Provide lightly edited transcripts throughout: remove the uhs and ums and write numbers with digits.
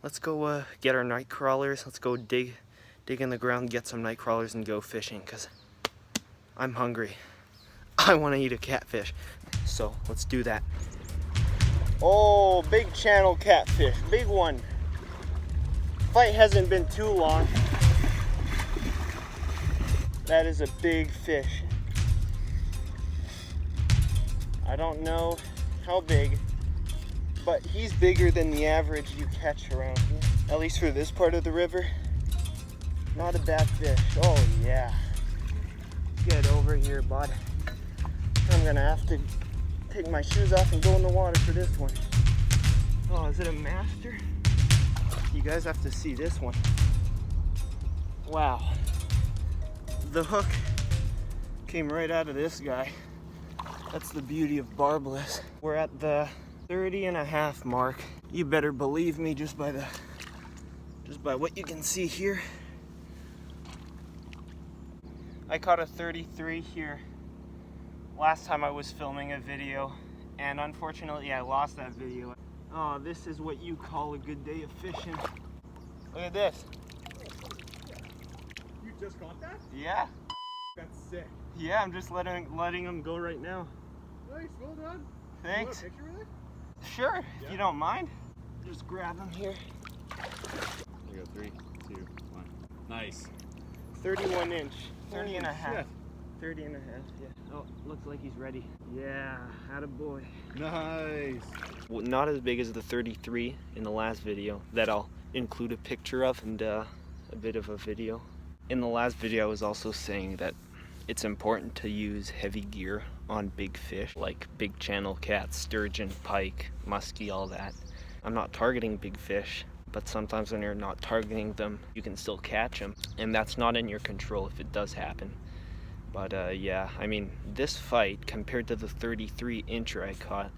let's go get our night crawlers. Let's go dig in the ground, get some night crawlers and go fishing, because I'm hungry. I want to eat a catfish. So let's do that. Oh, big channel catfish, big one. Fight hasn't been too long. That is a big fish. I don't know how big, but he's bigger than the average you catch around here. At least for this part of the river. Not a bad fish. Oh yeah. Get over here, bud. I'm gonna have to take my shoes off and go in the water for this one. Oh, is it a master? You guys have to see this one. Wow. The hook came right out of this guy. That's the beauty of barbless. We're at the 30.5 mark. You better believe me just by what you can see here. I caught a 33 here last time I was filming a video, and unfortunately I lost that video. Oh, this is what you call a good day of fishing. Look at this. You just caught that? Yeah. That's sick. Yeah, I'm just letting them go right now. Nice, well done. Thanks. You want a picture with it? Sure, Yeah. if you don't mind. Just grab them here. There you go, 3, 2, 1. Nice. 31 inch, 30 Holy and a half. shit. 30 and a half, yeah. Oh, looks like he's ready. Yeah, attaboy. Nice. Well, not as big as the 33 in the last video that I'll include a picture of and a bit of a video. In the last video I was also saying that it's important to use heavy gear on big fish like big channel cats, sturgeon, pike, muskie, all that. I'm not targeting big fish, but sometimes when you're not targeting them, you can still catch them, and that's not in your control if it does happen. But yeah, I mean, this fight compared to the 33 incher I caught,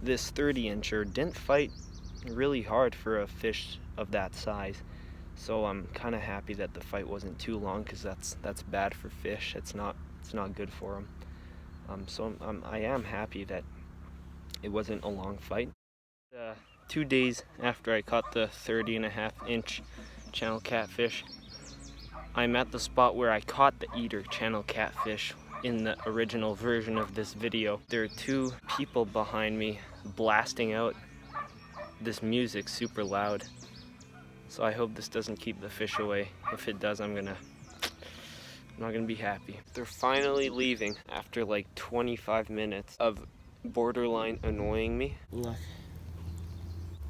this 30 incher didn't fight really hard for a fish of that size. So I'm kind of happy that the fight wasn't too long, because that's bad for fish. It's not good for them. I am happy that it wasn't a long fight. 2 days after I caught the 30.5 inch channel catfish, I'm at the spot where I caught the eater channel catfish in the original version of this video. There are 2 people behind me blasting out this music super loud. So I hope this doesn't keep the fish away. If it does, I'm not gonna be happy. They're finally leaving after like 25 minutes of borderline annoying me. Look,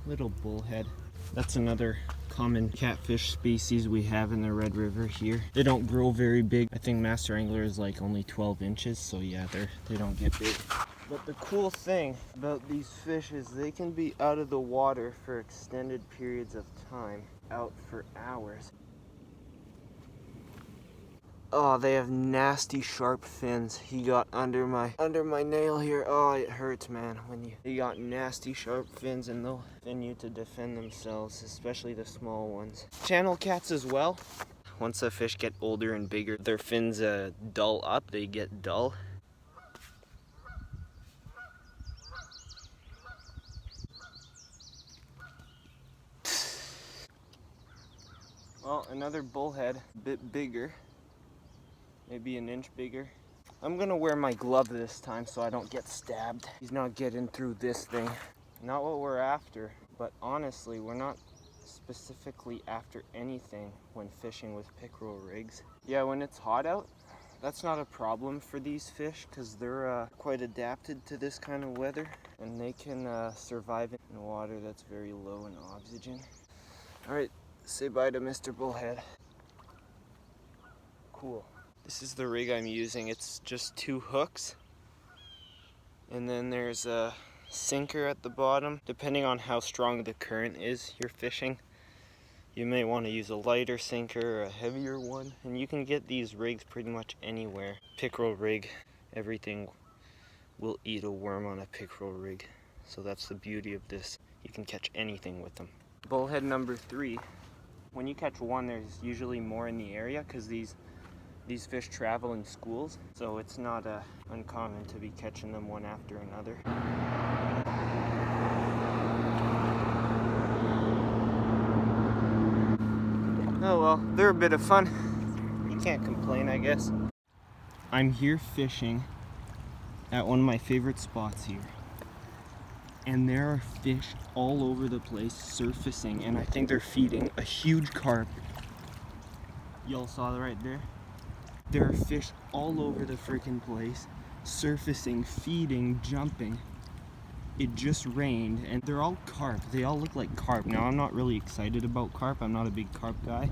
little bullhead. That's another common catfish species we have in the Red River here. They don't grow very big. I think master angler is like only 12 inches, so yeah, they don't get big. But the cool thing about these fish is they can be out of the water for extended periods of time, out for hours. Oh, they have nasty sharp fins. He got under my nail here. Oh, it hurts, man. They got nasty sharp fins, and they'll fin you to defend themselves, especially the small ones. Channel cats as well. Once the fish get older and bigger, their fins dull up. They get dull. Well, another bullhead, a bit bigger. Maybe an inch bigger. I'm gonna wear my glove this time so I don't get stabbed. He's not getting through this thing. Not what we're after, but honestly, we're not specifically after anything when fishing with pickerel rigs. Yeah, when it's hot out, that's not a problem for these fish, because they're quite adapted to this kind of weather, and they can survive in water that's very low in oxygen. All right, say bye to Mr. Bullhead. Cool. This is the rig I'm using. It's just 2 hooks, and then there's a sinker at the bottom. Depending on how strong the current is you're fishing, you may want to use a lighter sinker or a heavier one, and you can get these rigs pretty much anywhere. Pickerel rig, everything will eat a worm on a pickerel rig, so that's the beauty of this. You can catch anything with them. Bullhead number 3. When you catch one, there's usually more in the area, because these fish travel in schools, so it's not uncommon to be catching them one after another. Oh well, they're a bit of fun. You can't complain, I guess. I'm here fishing at one of my favorite spots here. And there are fish all over the place surfacing, and I think they're feeding a huge carp. Y'all saw that right there? There are fish all over the freaking place, surfacing, feeding, jumping. It just rained, and they're all carp. They all look like carp. Now, I'm not really excited about carp. I'm not a big carp guy.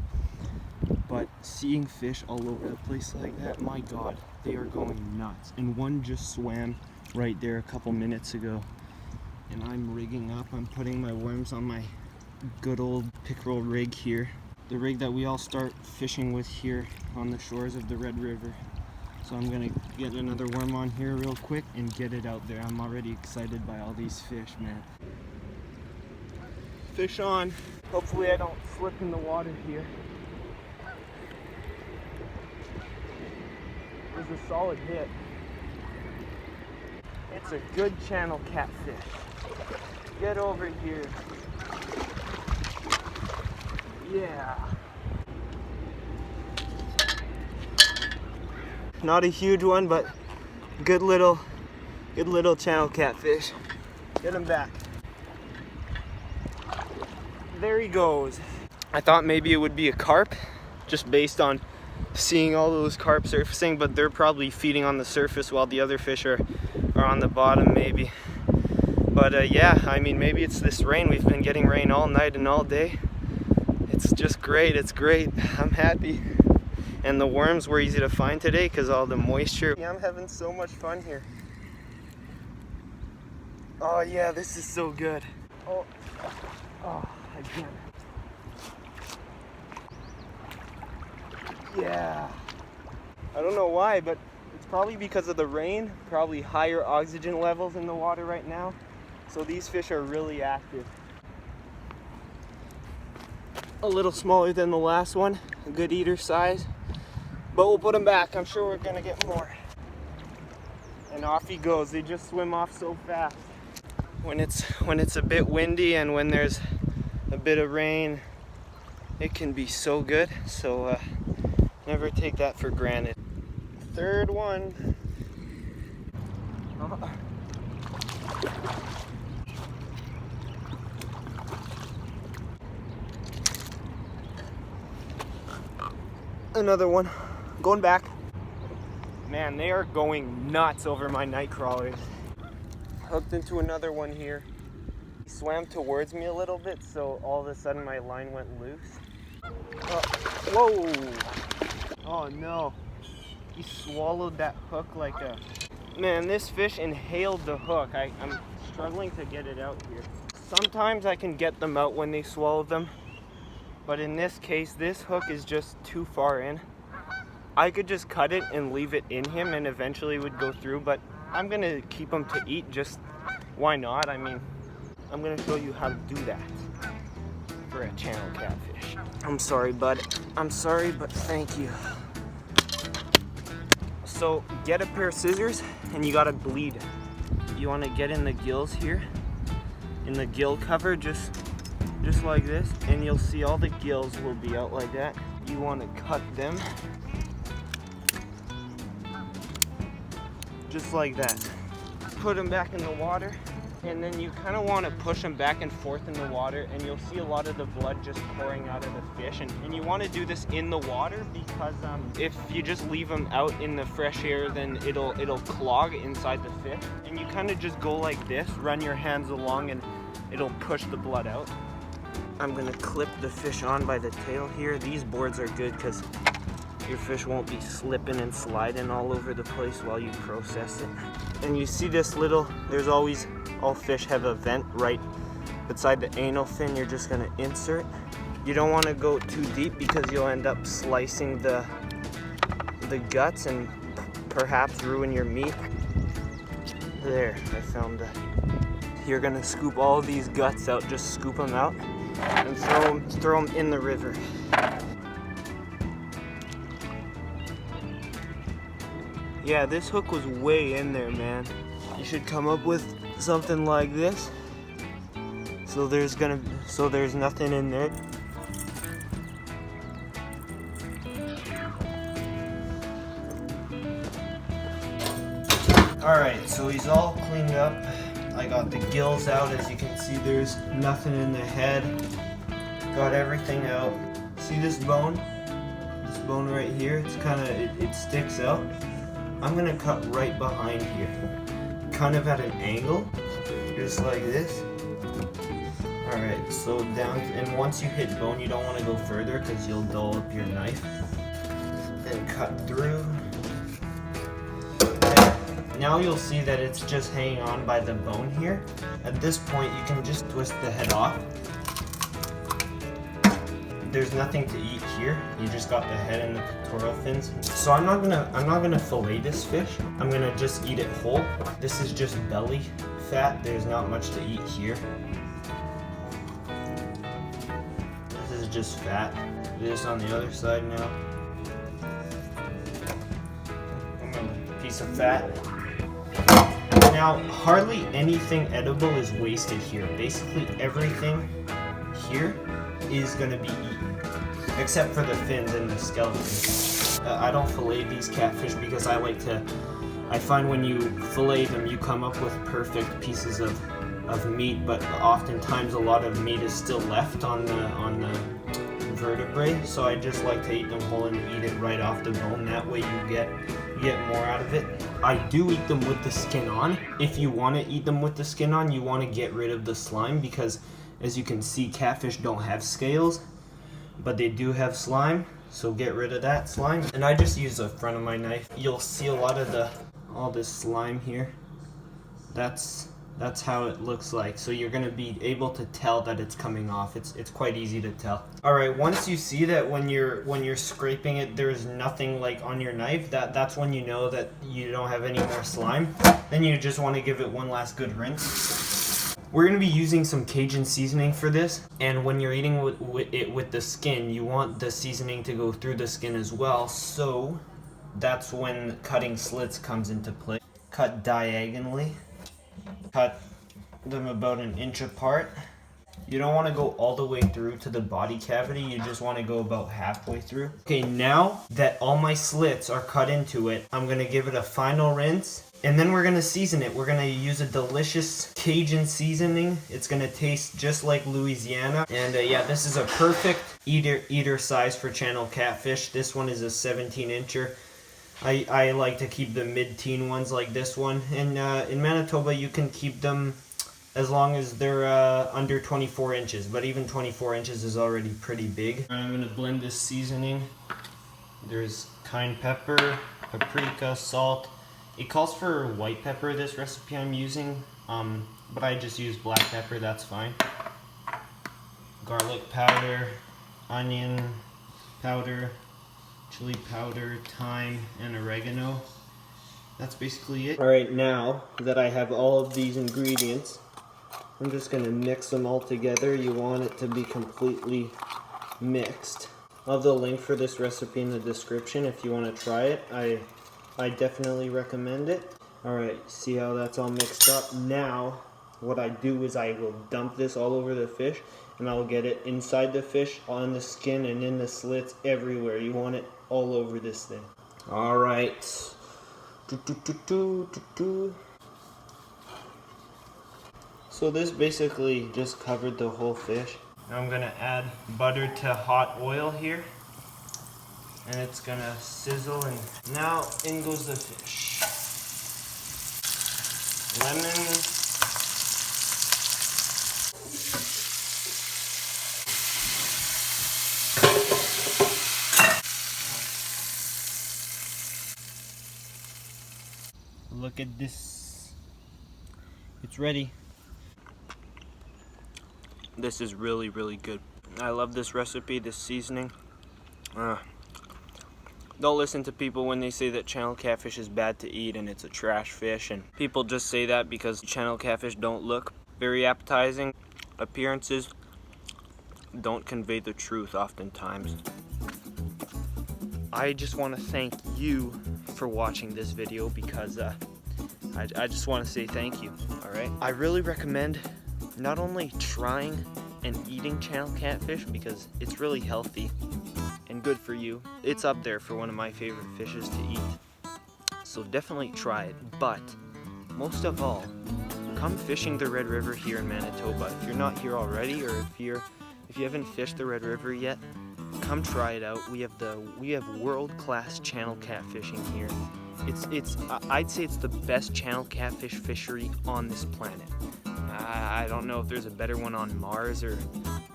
But seeing fish all over the place like that, my God, they are going nuts. And one just swam right there a couple minutes ago. And I'm rigging up. I'm putting my worms on my good old pickerel rig here. The rig that we all start fishing with here on the shores of the Red River. So I'm gonna get another worm on here real quick and get it out there. I'm already excited by all these fish, man. Fish on. Hopefully I don't slip in the water here. It was a solid hit. It's a good channel catfish. Get over here. Yeah. Not a huge one, but good little channel catfish. Get him back. There he goes. I thought maybe it would be a carp, just based on seeing all those carp surfacing, but they're probably feeding on the surface while the other fish are on the bottom maybe. But yeah, I mean, maybe it's this rain. We've been getting rain all night and all day. It's just great. It's great. I'm happy. And the worms were easy to find today because all the moisture. Yeah, I'm having so much fun here. Oh yeah, this is so good. Oh, again. Yeah. I don't know why, but it's probably because of the rain. Probably higher oxygen levels in the water right now. So these fish are really active. A little smaller than the last one, a good eater size. But we'll put him back. I'm sure we're gonna get more. And off he goes. They just swim off so fast. When it's a bit windy and when there's a bit of rain, it can be so good. So never take that for granted. Third one. Oh. Another one. Going back. Man, they are going nuts over my night crawlers. Hooked into another one here. He swam towards me a little bit, so all of a sudden my line went loose. Whoa! Oh no. He swallowed that hook like a... Man, this fish inhaled the hook. I'm struggling to get it out here. Sometimes I can get them out when they swallow them. But in this case, this hook is just too far in. I could just cut it and leave it in him and eventually it would go through, but I'm gonna keep him to eat, just why not? I mean, I'm gonna show you how to do that for a channel catfish. I'm sorry, bud. I'm sorry, but thank you. So get a pair of scissors and you gotta bleed. You wanna get in the gills here, in the gill cover, just like this, and you'll see all the gills will be out like that. You want to cut them just like that. Put them back in the water, and then you kind of want to push them back and forth in the water, and you'll see a lot of the blood just pouring out of the fish. And you want to do this in the water because if you just leave them out in the fresh air, then it'll clog inside the fish. And you kind of just go like this, run your hands along, and it'll push the blood out. I'm gonna clip the fish on by the tail here. These boards are good because your fish won't be slipping and sliding all over the place while you process it. And you see this little, there's always, all fish have a vent right beside the anal fin. You're just gonna insert. You don't wanna go too deep because you'll end up slicing the guts and perhaps ruin your meat. There, I found that. You're gonna scoop all of these guts out, just scoop them out and throw them in the river. Yeah, this hook was way in there, man. You should come up with something like this. So there's nothing in there. Alright, so he's all cleaned up. I got the gills out. As you can see, there's nothing in the head. Got everything out. See this bone? This bone right here, it's kind of, it sticks out. I'm gonna cut right behind here. Kind of at an angle, just like this. Alright, so down, and once you hit bone, you don't want to go further because you'll dull up your knife. Then cut through. Now you'll see that it's just hanging on by the bone here. At this point, you can just twist the head off. There's nothing to eat here. You just got the head and the pectoral fins. So I'm not gonna fillet this fish. I'm gonna just eat it whole. This is just belly fat. There's not much to eat here. This is just fat. Do this on the other side now. Another piece of fat. Now, hardly anything edible is wasted here. Basically everything here is going to be eaten, except for the fins and the skeleton. I don't fillet these catfish because I find when you fillet them, you come up with perfect pieces of meat, but oftentimes a lot of meat is still left on the vertebrae, so I just like to eat them whole and eat it right off the bone. That way you get more out of it. I do eat them with the skin on. If you want to eat them with the skin on, you want to get rid of the slime because, as you can see, catfish don't have scales, but they do have slime, so get rid of that slime. And I just use the front of my knife. You'll see a lot of all this slime here. That's how it looks like. So you're gonna be able to tell that it's coming off. It's quite easy to tell. All right, once you see that when you're scraping it, there's nothing like on your knife, that's when you know that you don't have any more slime. Then you just want to give it one last good rinse. We're gonna be using some Cajun seasoning for this, and when you're eating with the skin, you want the seasoning to go through the skin as well. So that's when cutting slits comes into play. Cut diagonally. Cut them about an inch apart. You don't want to go all the way through to the body cavity, you just want to go about halfway through. Okay, now that all my slits are cut into it, I'm going to give it a final rinse, and then we're going to season it. We're going to use a delicious Cajun seasoning. It's going to taste just like Louisiana, and yeah, this is a perfect eater size for Channel Catfish. This one is a 17-incher. I like to keep the mid-teen ones like this one, and in Manitoba you can keep them as long as they're under 24 inches, but even 24 inches is already pretty big. I'm going to blend this seasoning. There's cayenne pepper, paprika, salt. It calls for white pepper, this recipe I'm using, but I just use black pepper, that's fine. Garlic powder, onion powder, chili powder, thyme, and oregano. That's basically it. Alright, now that I have all of these ingredients, I'm just going to mix them all together. You want it to be completely mixed. I'll have the link for this recipe in the description if you want to try it. I definitely recommend it. Alright, see how that's all mixed up? Now, what I do is I will dump this all over the fish, and I'll get it inside the fish, on the skin, and in the slits, everywhere. You want it all over this thing. Alright. So this basically just covered the whole fish. Now I'm gonna add butter to hot oil here, and it's gonna sizzle, and now in goes the fish. Lemon. Look at this. It's ready. This is really, really good. I love this recipe, this seasoning. Don't listen to people when they say that Channel Catfish is bad to eat and it's a trash fish. And people just say that because Channel Catfish don't look very appetizing. Appearances don't convey the truth oftentimes. I just want to thank you for watching this video because I just want to say thank you, alright? I really recommend not only trying and eating Channel Catfish because it's really healthy and good for you. It's up there for one of my favorite fishes to eat. So definitely try it, but most of all, come fishing the Red River here in Manitoba. If you're not here already, or if you haven't fished the Red River yet, come try it out. We have world-class channel catfishing here. I'd say it's the best channel catfish fishery on this planet. I don't know if there's a better one on Mars or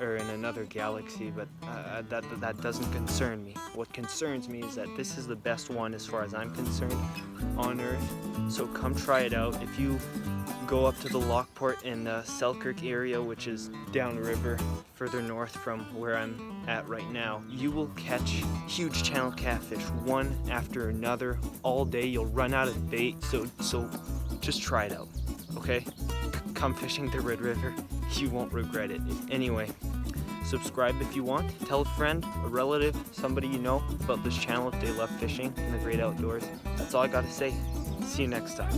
in another galaxy, but that doesn't concern me. What concerns me is that this is the best one as far as I'm concerned on Earth. So come try it out. If you go up to the Lockport and Selkirk area, which is downriver further north from where I'm at right now, you will catch huge channel catfish one after another all day. You'll run out of bait, so just try it out, okay? Come fishing the Red River, you won't regret it. Anyway, subscribe if you want, tell a friend, a relative, somebody you know about this channel if they love fishing and the great outdoors. That's all I gotta say. See you next time.